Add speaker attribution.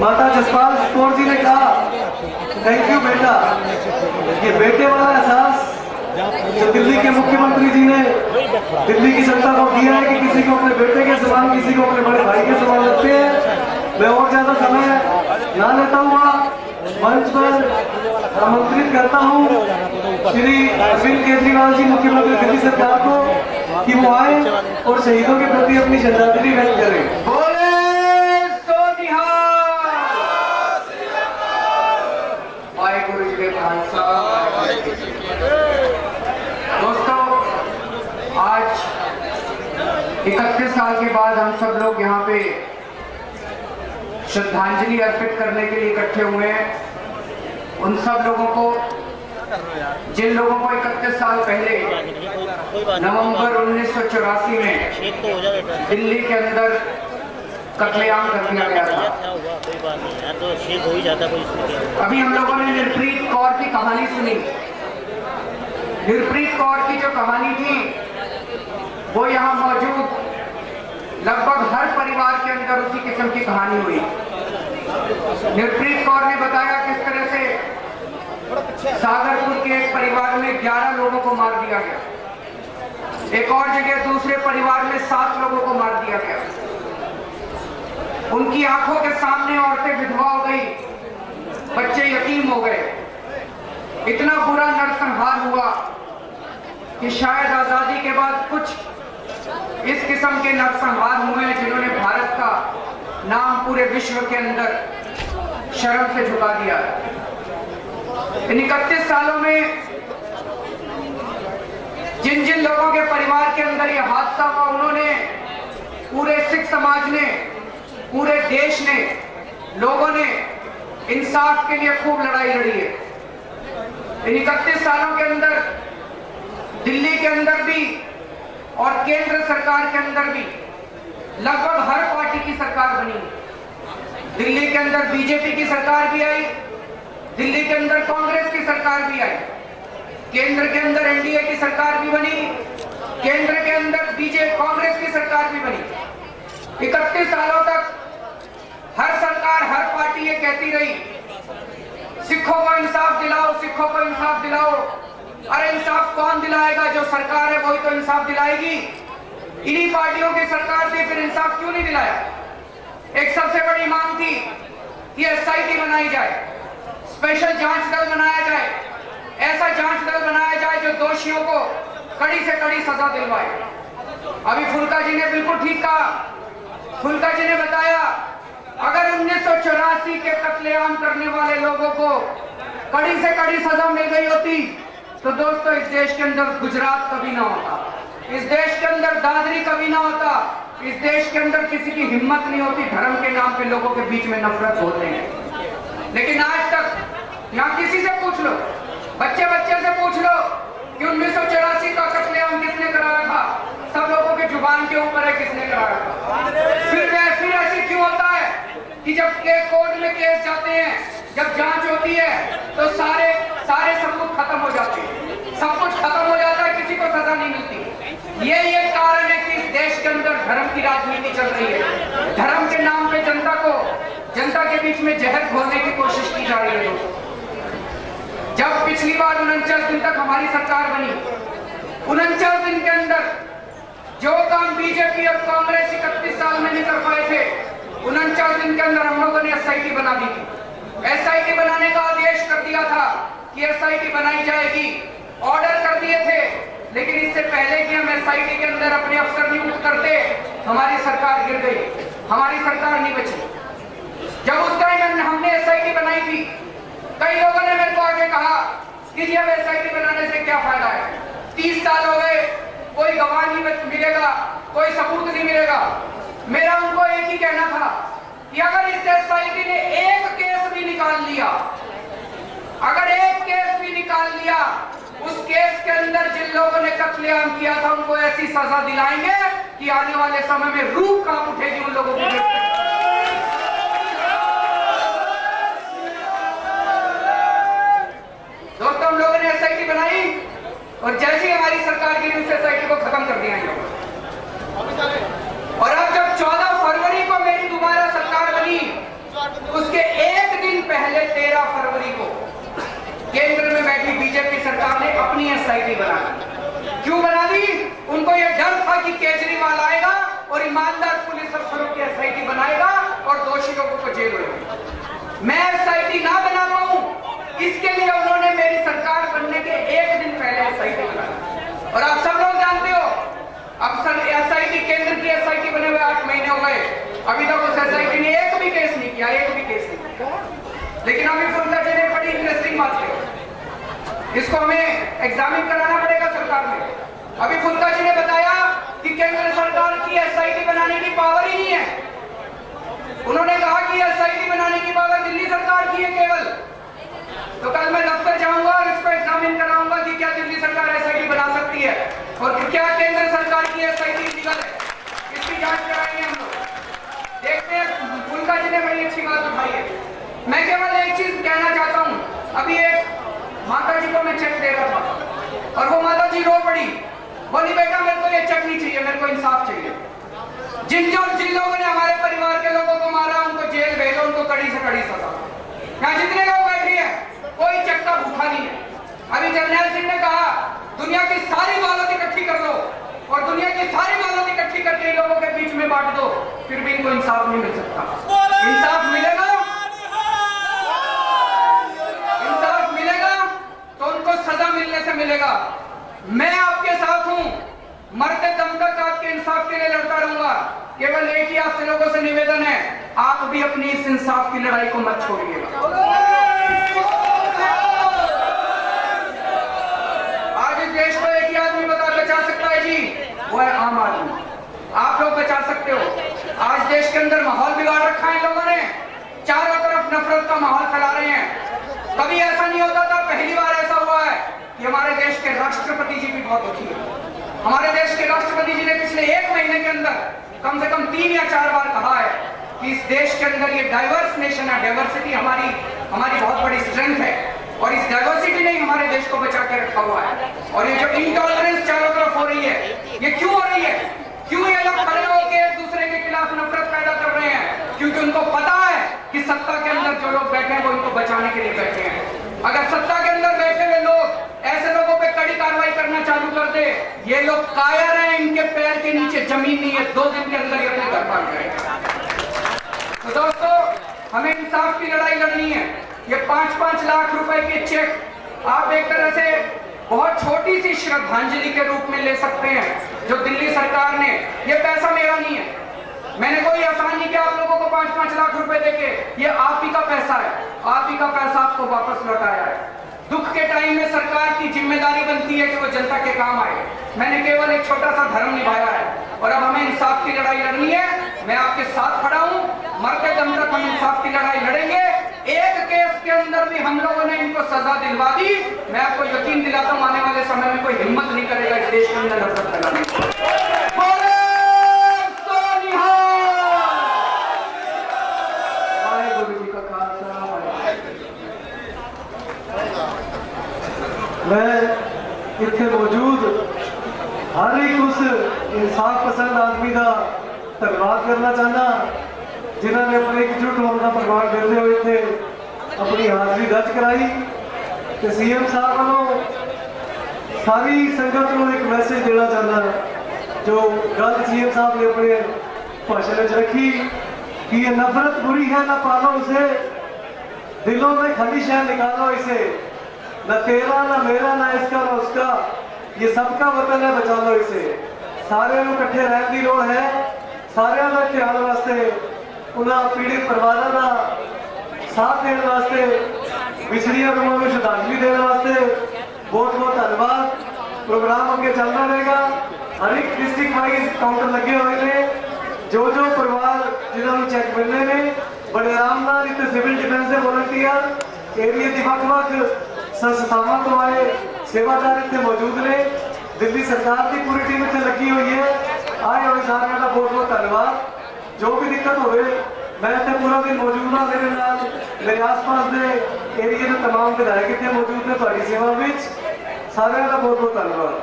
Speaker 1: माता जसपाल कौर जी ने कहा थैंक यू बेटा। ये बेटे वाला एहसास जो दिल्ली के मुख्यमंत्री जी ने दिल्ली की जनता को दिया है कि किसी को अपने बेटे के समान, किसी को अपने बड़े भाई के समान लगते हैं। मैं और ज्यादा समय ना लेता हुआ मंच पर आमंत्रित करता हूँ श्री अरविंद केजरीवाल जी, मुख्यमंत्री दिल्ली सरकार को, कि वो आए और शहीदों के प्रति अपनी श्रद्धांजलि व्यक्त करें।
Speaker 2: दोस्तों, आज 31 साल के बाद हम सब लोग यहाँ पे श्रद्धांजलि अर्पित करने के लिए इकट्ठे हुए हैं उन सब लोगों को जिन लोगों को 31 साल पहले नवंबर 1984 में दिल्ली के अंदर कत्लेआम कर दिया गया था। अभी हम लोगों ने निर्प्रीत कौर की कहानी सुनी। निर्प्रीत कौर की जो कहानी थी वो यहाँ मौजूद लगभग हर परिवार के अंदर उसी किस्म की कहानी हुई। निर्प्रीत कौर ने बताया किस तरह से सागरपुर के एक परिवार में 11 लोगों को मार दिया गया। एक और जगह दूसरे परिवार में 7 लोगों को मार दिया गया। उनकी आंखों के सामने औरतें विधवा हो गई, बच्चे यतीम हो गए। इतना बुरा नरसंहार हुआ कि शायद आजादी के बाद कुछ इस किस्म के नरसंहार हुए हैं जिन्होंने भारत का नाम पूरे विश्व के अंदर शर्म से झुका दिया। इन 31 सालों में जिन जिन लोगों के परिवार के अंदर यह हादसा हुआ, उन्होंने, पूरे सिख समाज ने, पूरे देश ने, लोगों ने इंसाफ के लिए खूब लड़ाई लड़ी है। इन 31 सालों के अंदर दिल्ली के अंदर भी और केंद्र सरकार के अंदर भी लगभग हर पार्टी की सरकार बनी। दिल्ली के अंदर बीजेपी की सरकार भी आई, दिल्ली के अंदर कांग्रेस की सरकार भी आई, केंद्र के अंदर एनडीए की सरकार भी बनी, केंद्र के अंदर बीजेपी कांग्रेस की सरकार भी बनी। 31 सालों तक हर सरकार, हर पार्टी ये कहती रही सिखों को इंसाफ दिलाओ, सिखों को इंसाफ दिलाओ। अरे इंसाफ कौन दिलाएगा? जो सरकार है वही तो इंसाफ दिलाएगी। इन्हीं पार्टियों की सरकार थी, फिर इंसाफ क्यों नहीं दिलाया? एक सबसे बड़ी मांग थी कि एसआईटी बनाई जाए, स्पेशल जांच दल बनाया जाए, ऐसा जांच दल बनाया जाए जो दोषियों को कड़ी से कड़ी सजा दिलवाए। अभी फुल्का जी ने बिल्कुल ठीक कहा। फुल्का जी ने बताया अगर 1984 के कत्लेआम करने वाले लोगों को कड़ी से कड़ी सजा मिल गई होती तो दोस्तों इस देश के अंदर गुजरात कभी ना होता, इस देश के अंदर दादरी कभी ना होता, इस देश के अंदर किसी की हिम्मत नहीं होती। धर्म के नाम पे लोगों के बीच में नफरत होते हैं। लेकिन आज तक यहाँ किसी से पूछ लो, बच्चे बच्चे से पूछ लो कि 1984 का कत्लेआम किसने कराया था, सब लोगों के जुबान के ऊपर है किसने कराया था। फिर ऐसे क्यों होता है कि जब कोर्ट में केस जाते हैं, जब जांच होती है तो सारे सबूत खत्म हो जाते हैं, सब कुछ खत्म हो जाता है, किसी को सजा नहीं मिलती। ये कारण है कि इस देश के अंदर धर्म की राजनीति चल रही है। धर्म के नाम पे जनता के बीच में जहर घोलने की कोशिश की जा रही है। जब पिछली बार 49 दिन तक हमारी सरकार बनी, 49 दिन के अंदर जो काम बीजेपी और कांग्रेस 31 साल में नहीं कर पाए थे, 49 दिन के अंदर हम लोगों ने एसआईटी बना दी थी। एसआईटी बनाने का आदेश कर दिया था कि एसआईटी बनाई जाएगी, ऑर्डर कर दिए थे। लेकिन इससे पहले कि हम एसआईटी के अंदर अपने अफसर नियुक्त करते, हमारी सरकार गिर गई, हमारी सरकार नहीं बची। जब उस टाइम हमने एसआईटी बनाई थी, कई लोगों ने मेरे को आगे कहा कि जी अब एसआईटी बनाने से क्या फायदा है, 30 साल हो गए, कोई गवाह नहीं मिलेगा, कोई सबूत नहीं मिलेगा। मेरा उनको एक ही कहना था कि अगर इस एसआईटी ने एक केस भी निकाल लिया, अगर एक केस भी निकाल लिया, उस केस के अंदर जिन लोगों ने कत्लेआम किया था उनको ऐसी सजा दिलाएंगे कि आने वाले समय में रूह कांप उठेगी उन लोगों की। दोस्तों, हम लोगों ने एसआईटी बनाई और जैसे ही हमारी सरकार गिरी, उस एसआईटी को खत्म कर दिया। और अब जब 14 फरवरी को मेरी दोबारा सरकार बनी, उसके बीजेपी सरकार ने अपनी एसआईटी बना दी। क्यों बना दी? उनको यह डर था कि केजरीवाल आएगा और ईमानदार पुलिस अफसरों की एसआईटी बनाएगा और दोषी लोगों को जेल होगा। मैं एसआईटी ना बना पाऊं, इसके लिए उन्होंने मेरी सरकार बनने के एक दिन पहले एसआईटी बनाई। और आप सब लोग जानते हो, अब सर एसआईटी, केंद्र की एसआईटी बने हुए 8 महीने हो गए, अभी तक उस एसआईटी ने एक भी केस नहीं किया, एक भी केस नहीं किया। लेकिन अभी फुल्का जी ने बड़ी इंटरेस्टिंग बात की, इसको हमें एग्जामिन कराना पड़ेगा सरकार में। अभी फुल्का जी ने बताया कि केंद्र सरकार की एसआईटी बनाने की पावर ही नहीं है। उन्होंने कहा कि एसआईटी बनाने की पावर दिल्ली सरकार की है केवल। तो कल मैं दफ्तर जाऊंगा और इसको एग्जामिन कराऊंगा कि क्या दिल्ली सरकार एसआईटी बना सकती है और क्या केंद्र सरकार की एसआईटी लीगल है, इसकी जांच कराएंगे हम लोग। देखते हैं, फुल्का जी ने बड़ी अच्छी बात उठाई है। मैं केवल एक चीज कहना चाहता हूं, अभी एक माता जी को मैं चेक दे रहा था और वो माता जी रो पड़ी, बोली बेटा मेरे को ये चेक नहीं चाहिए, मेरे को इंसाफ चाहिए। जिन लोगों ने हमारे परिवार के लोगों को मारा उनको जेल भेजो, उनको कड़ी से कड़ी सजा। यहाँ जितने लोग बैठे हैं कोई चेक का भूखा नहीं है। अभी जर्नैल सिंह ने कहा दुनिया की सारी दौलत इकट्ठी कर लो और दुनिया की सारी दौलत इकट्ठी करके इन लोगों के बीच में बांट दो, फिर भी इनको इंसाफ नहीं मिल सकता। इंसाफ मिलेगा, इंसाफ मिलेगा तो उनको सजा मिलने से मिलेगा। मैं आपके साथ हूं, मरते दम तक आपके इंसाफ के लिए लड़ता रहूंगा। केवल एक ही आपसे लोगों से निवेदन है, आप भी अपनी इस इंसाफ की लड़ाई को मत छोड़िएगा। आज इस देश को एक ही आदमी बचा सकता है जी, वो है आम आदमी। आप लोग बचा सकते हो। आज देश के अंदर माहौल बिगाड़ रखा है इन लोगों ने, चारों तरफ नफरत का माहौल फैला रहे हैं। कभी ऐसा नहीं होता था, पहली बार ऐसा हुआ है कि हमारे देश के राष्ट्रपति जी भी बहुत दुखी है। हमारे देश के राष्ट्रपति जी ने पिछले 1 महीने के अंदर कम से कम 3 या 4 बार कहा है कि इस देश के अंदर ये डाइवर्स नेशन है, डाइवर्सिटी हमारी बहुत बड़ी स्ट्रेंथ है और इस डाइवर्सिटी ने ही हमारे देश को बचा के रखा हुआ है। और ये जो इंटॉलरेंस चारों तरफ हो रही है, ये क्यों हो रही है? क्यों ये लोग खड़े होकर एक दूसरे के खिलाफ नफरत पैदा कर रहे हैं? क्योंकि उनको पता है कि सत्ता के अंदर जो लोग बैठे हैं वो इनको बचाने के लिए बैठे हैं। अगर सत्ता के अंदर बैठे हुए लोग ऐसे लोगों पे कड़ी कार्रवाई करना चालू कर दे, ये लोग कायर हैं, इनके पैर के नीचे जमीन नहीं है, 2 दिन के अंदर ये अपने घर भाग जाएंगे। तो दोस्तों, हमें इंसाफ की लड़ाई लड़नी है। ये 5-5 लाख रुपए के चेक आप एक तरह से बहुत छोटी सी श्रद्धांजलि के रूप में ले सकते हैं जो दिल्ली सरकार ने, ये पैसा मेरा नहीं है, मैंने कोई एहसान नहीं किया आप लोगों को 5-5 लाख रुपए देके, ये आप ही का पैसा है, आप ही का पैसा आपको वापस लौटाया है। दुख के टाइम में सरकार की जिम्मेदारी बनती है कि वो जनता के काम आए। मैंने केवल एक छोटा सा धर्म निभाया है और अब हमें इंसाफ की लड़ाई लड़नी है। मैं आपके साथ खड़ा हूं, मरते दम तक हम इंसाफ की लड़ाई लड़ेंगे। एक केस के अंदर भी हम लोगों ने इनको सजा दिलवा दी, मैं आपको यकीन दिलाता हूं आने वाले समय में कोई हिम्मत नहीं करेगा इस देश के अंदर नफरत फैलाने की।
Speaker 1: मैं इतने मौजूद हर एक उस इंसाफ पसंद आदमी का धन्यवाद करना चाहना जिन्होंने अपने एकजुट होने का प्रमाण देते हुए थे अपनी हाजिरी दर्ज कराई। तो सीएम साहब वालों सारी संगत को एक मैसेज देना चाहना, जो गल सीएम साहब ने अपने भाषण में रखी कि ये नफरत बुरी है, ना पालो उसे, दिलों में खली शह निकालो इसे, न तेरा ना मेरा ना इसका ना उसका, ये सबका वतन है, बचा लो इसे। सारे इकट्ठे रहने की लोड़ है, सारे का ख्याल वास्ते, उन्हें पीड़ित परिवारों का साथ देने वास्ते, पिछड़िया लोगों को श्रद्धांजलि देने वास्ते बहुत बहुत धन्यवाद। प्रोग्राम अगे चलता रहेगा। हर एक डिस्ट्रिक्ट वाइज काउंटर लगे हुए हैं, जो परिवार जिन्होंने चेक मिलने ने बड़े आराम नाल इतने सिविल डिफेंस के वॉलंटियर एरिया की वक्-वक् संस्थावां तो आए सेवादार इतने मौजूद ने, दिल्ली सरकार की पूरी टीम इतने लगी हुई है। आए हुए सारे का बहुत बहुत धन्यवाद। जो भी दिक्कत हो मैं इतने पूरा दिन मौजूद हाँ, मेरे आस पास के एरिए में तमाम विधायक इतने मौजूद ने, सेवा में सारे का बहुत बहुत धन्यवाद।